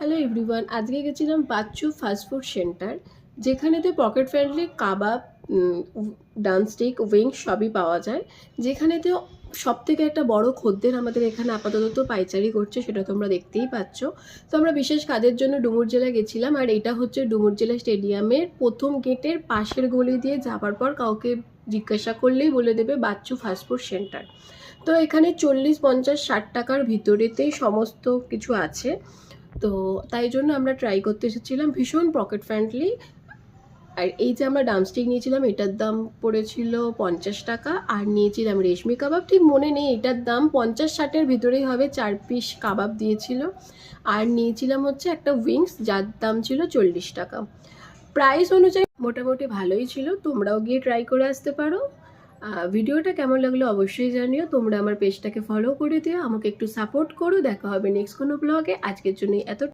Hello everyone, আজকে গেছিলাম Bachchu fast food centre, যেখানেতে পকেট ফ্রেন্ডলি কাবাব, ডানস্টিক, উইংস সবই পাওয়া যায়। যেখানেতে সব থেকে একটা বড় খদ্দের আমাদের এখানে আপাতত পাইচারি করছে, সেটা তোমরা দেখতেই পাচ্ছ। তো আমরা বিশেষ কাজের জন্য ডুমুর জেলায় গেছিলাম, আর এটা হচ্ছে ডুমুর জেলা স্টেডিয়ামের প্রথম গেটের পাশের গলি দিয়ে যাওয়ার পর কাউকে জিজ্ঞাসা করলেই বলে দেবে বাচ্চু ফাস্টফুড সেন্টার। তো এখানে 40, 50, 60 টাকার ভিতরেতেই সমস্ত কিছু আছে। তো তাই জন্য আমরা ট্রাই করতে এসেছিলাম, ভীষণ পকেট ফ্রেন্ডলি। আর এই যে আমরা ডামস্টিক নিয়েছিলাম, এটার দাম পড়েছিল 50 টাকা। আর নিয়েছিলাম রেশমি কাবাব, ঠিক মনে নেই, এটার দাম 50-60-এর ভিতরেই হবে, 4 পিস কাবাব দিয়েছিল। আর নিয়েছিলাম হচ্ছে একটা উইংস, যার দাম ছিল 40 টাকা। প্রাইস অনুযায়ী মোটামুটি ভালোই ছিল, তোমরাও গিয়ে ট্রাই করে আসতে পারো। ভিডিওটা কেমন লাগলো অবশ্যই জানিও। তোমরা আমার পেজটাকে ফলো করে দিও, আমাকে একটু সাপোর্ট করো। দেখা হবে নেক্সট কোনো ব্লগে। আজকের জন্য এত।